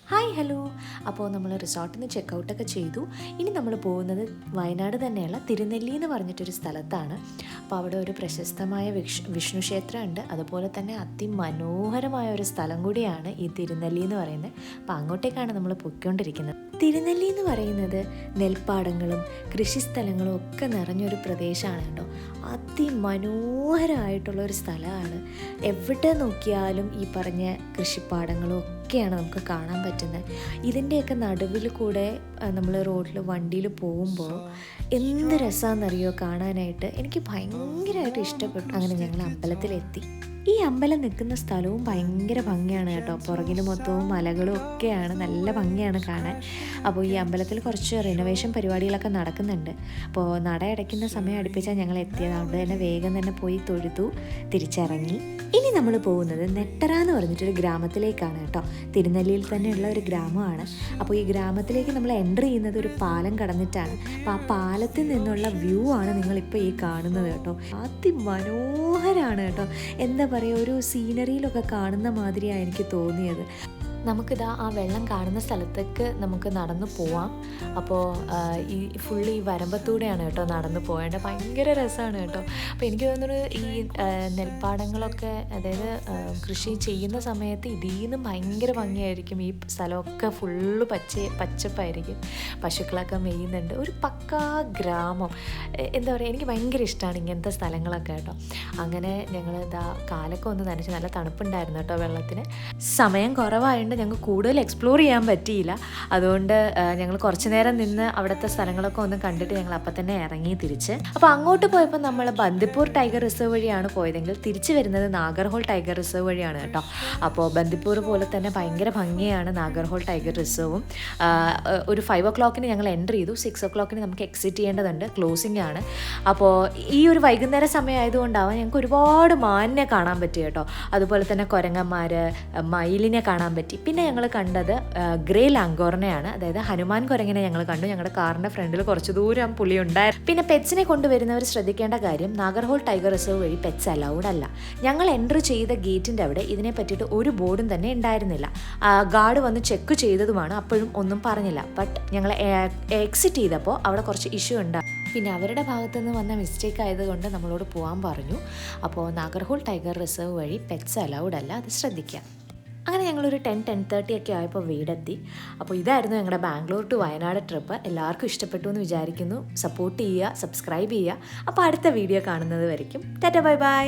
Hi hello. അപ്പോൾ നമ്മൾ റിസോർട്ടിൽ നിന്ന് ചെക്കൗട്ടൊക്കെ ചെയ്തു. ഇനി നമ്മൾ പോകുന്നത് വയനാട് തന്നെയുള്ള തിരുനെല്ലി എന്ന് പറഞ്ഞിട്ടൊരു സ്ഥലത്താണ്. അപ്പോൾ അവിടെ ഒരു പ്രശസ്തമായ വിഷ്ണു ക്ഷേത്രമുണ്ട്. അതുപോലെ തന്നെ അതിമനോഹരമായ ഒരു സ്ഥലം കൂടിയാണ് ഈ തിരുനെല്ലി എന്ന് പറയുന്നത്. അപ്പോൾ അങ്ങോട്ടേക്കാണ് നമ്മൾ പോയിക്കൊണ്ടിരിക്കുന്നത്. തിരുനെല്ലി എന്ന് പറയുന്നത് നെൽപ്പാടങ്ങളും കൃഷിസ്ഥലങ്ങളും ഒക്കെ നിറഞ്ഞൊരു പ്രദേശമാണ് കേട്ടോ. അതിമനോഹരമായിട്ടുള്ള ഒരു സ്ഥലമാണ്. എവിടെ നോക്കിയാലും ഈ പറഞ്ഞ കൃഷിപ്പാടങ്ങളും ഒക്കെയാണ് നമുക്ക് കാണാൻ പറ്റുന്നത്. ഇതിൻ്റെയൊക്കെ നടുവിൽ കൂടെ നമ്മൾ റോഡിൽ വണ്ടിയിൽ പോകുമ്പോൾ എന്ത് രസമാണെന്നറിയോ കാണാനായിട്ട്. എനിക്ക് ഭയങ്കരമായിട്ട് ഇഷ്ടപ്പെട്ടു. അങ്ങനെ ഞങ്ങൾ അമ്പലത്തിലെത്തി. ഈ അമ്പലം നിൽക്കുന്ന സ്ഥലവും ഭയങ്കര ഭംഗിയാണ് കേട്ടോ. പുറകിൽ മൊത്തവും മലകളും ഒക്കെയാണ്, നല്ല ഭംഗിയാണ് കാണാൻ. അപ്പോൾ ഈ അമ്പലത്തിൽ കുറച്ച് റിനോവേഷൻ പരിപാടികളൊക്കെ നടക്കുന്നുണ്ട്. അപ്പോൾ നട അടയ്ക്കുന്ന സമയം അടുപ്പിച്ചാൽ ഞങ്ങൾ എത്തിയത്. അവിടെ തന്നെ വേഗം തന്നെ പോയി തൊഴുതു തിരിച്ചിറങ്ങി. ഇനി നമ്മൾ പോകുന്നത് നെട്ടറ എന്ന് പറഞ്ഞിട്ടൊരു ഗ്രാമത്തിലേക്കാണ് കേട്ടോ. തിരുനെല്ലിയിൽ തന്നെയുള്ള ഒരു ഗ്രാമമാണ്. അപ്പോൾ ഈ ഗ്രാമത്തിലേക്ക് നമ്മൾ എൻ്റർ ചെയ്യുന്നത് ഒരു പാലം കടന്നിട്ടാണ്. അപ്പോൾ ആ പാലത്തിൽ നിന്നുള്ള വ്യൂ ആണ് നിങ്ങളിപ്പോൾ ഈ കാണുന്നത് കേട്ടോ. അതിമനോഹരമാണ് കേട്ടോ. എന്താ പറയുക, ഒരു സീനറിയിലൊക്കെ കാണുന്ന മാതിരിയാണ് എനിക്ക് തോന്നിയത്. നമുക്കിതാ ആ വെള്ളം കാണുന്ന സ്ഥലത്തേക്ക് നമുക്ക് നടന്നു പോവാം. അപ്പോൾ ഈ ഫുള്ള് ഈ വരമ്പത്തൂടെയാണ് കേട്ടോ നടന്നു പോകേണ്ടത്. ഭയങ്കര രസമാണ് കേട്ടോ. അപ്പോൾ എനിക്ക് തോന്നുന്നത് ഈ നെൽപ്പാടങ്ങളൊക്കെ, അതായത് കൃഷി ചെയ്യുന്ന സമയത്ത് ഇതിൽ നിന്ന് ഭയങ്കര ഭംഗിയായിരിക്കും. ഈ സ്ഥലമൊക്കെ ഫുള്ള് പച്ചപ്പായിരിക്കും. പശുക്കളൊക്കെ മെയ്യുന്നുണ്ട്. ഒരു പക്കാ ഗ്രാമം. എന്താ പറയുക, എനിക്ക് ഭയങ്കര ഇഷ്ടമാണ് ഇങ്ങനത്തെ സ്ഥലങ്ങളൊക്കെ കേട്ടോ. അങ്ങനെ ഞങ്ങൾ ഇതാ കാലൊക്കെ ഒന്ന് നനച്ച്, നല്ല തണുപ്പുണ്ടായിരുന്നു കേട്ടോ വെള്ളത്തിന്. സമയം കുറവായതുകൊണ്ട് ഞങ്ങൾക്ക് കൂടുതൽ എക്സ്പ്ലോർ ചെയ്യാൻ പറ്റിയില്ല. അതുകൊണ്ട് ഞങ്ങൾ കുറച്ച് നേരം നിന്ന് അവിടുത്തെ സ്ഥലങ്ങളൊക്കെ ഒന്ന് കണ്ടിട്ട് ഞങ്ങൾ അപ്പം തന്നെ ഇറങ്ങി തിരിച്ച്. അപ്പോൾ അങ്ങോട്ട് പോയപ്പോൾ നമ്മൾ ബന്ദിപ്പൂർ ടൈഗർ റിസർവ് വഴിയാണ് പോയതെങ്കിൽ തിരിച്ച് വരുന്നത് നാഗർഹോൾ ടൈഗർ റിസർവ് വഴിയാണ് കേട്ടോ. അപ്പോൾ ബന്ദിപ്പൂർ പോലെ തന്നെ ഭയങ്കര ഭംഗിയാണ് നാഗർഹോൾ ടൈഗർ റിസർവും. ഒരു 5 o'clock ഞങ്ങൾ എൻ്റർ ചെയ്തു. 6 o'clock നമുക്ക് എക്സിറ്റ് ചെയ്യേണ്ടതുണ്ട്. ക്ലോസിംഗ് ആണ്. അപ്പോൾ ഈ ഒരു വൈകുന്നേര സമയം ആയതുകൊണ്ടാവാം ഞങ്ങൾക്ക് ഒരുപാട് മാനിനെ കാണാൻ പറ്റി കേട്ടോ. അതുപോലെ തന്നെ കുരങ്ങന്മാർ, മയിലിനെ കാണാൻ പറ്റി. പിന്നെ ഞങ്ങൾ കണ്ടത് ഗ്രേ ലാംഗോറിനെയാണ്, അതായത് ഹനുമാൻ കുരങ്ങിനെ ഞങ്ങൾ കണ്ടു. ഞങ്ങളുടെ കാറിൻ്റെ ഫ്രണ്ടിൽ കുറച്ച് ദൂരം പുലി ഉണ്ടായിരുന്നു. പിന്നെ പെറ്റ്സിനെ കൊണ്ടുവരുന്നവർ ശ്രദ്ധിക്കേണ്ട കാര്യം, നാഗർഹോൾ ടൈഗർ റിസർവ് വഴി പെറ്റ്സ് അലൗഡ് അല്ല. ഞങ്ങൾ എൻ്റർ ചെയ്ത ഗേറ്റിൻ്റെ അവിടെ ഇതിനെ പറ്റിയിട്ട് ഒരു ബോർഡും തന്നെ ഉണ്ടായിരുന്നില്ല. ഗാർഡ് വന്ന് ചെക്ക് ചെയ്തതുമാണ്, അപ്പോഴും ഒന്നും പറഞ്ഞില്ല. ബട്ട് ഞങ്ങൾ എക്സിറ്റ് ചെയ്തപ്പോൾ അവിടെ കുറച്ച് ഇഷ്യൂ ഉണ്ടായി. പിന്നെ അവരുടെ ഭാഗത്തു നിന്ന് വന്ന മിസ്റ്റേക്ക് ആയതുകൊണ്ട് നമ്മളോട് പോകാൻ പറഞ്ഞു. അപ്പോൾ നാഗർഹോൾ ടൈഗർ റിസർവ് വഴി പെറ്റ്സ് അലൗഡ് അല്ല, അത് ശ്രദ്ധിക്കാം. അങ്ങനെ ഞങ്ങളൊരു 10-10:30 ഒക്കെ ആയപ്പോൾ വീടെത്തി. അപ്പോൾ ഇതായിരുന്നു ഞങ്ങളുടെ ബാംഗ്ലൂർ ടു വയനാട് ട്രിപ്പ്. എല്ലാവർക്കും ഇഷ്ടപ്പെട്ടു എന്ന് വിചാരിക്കുന്നു. സപ്പോർട്ട് ചെയ്യുക, സബ്സ്ക്രൈബ് ചെയ്യുക. അപ്പോൾ അടുത്ത വീഡിയോ കാണുന്നത് വരയ്ക്കും ടാറ്റ ബൈ ബൈ.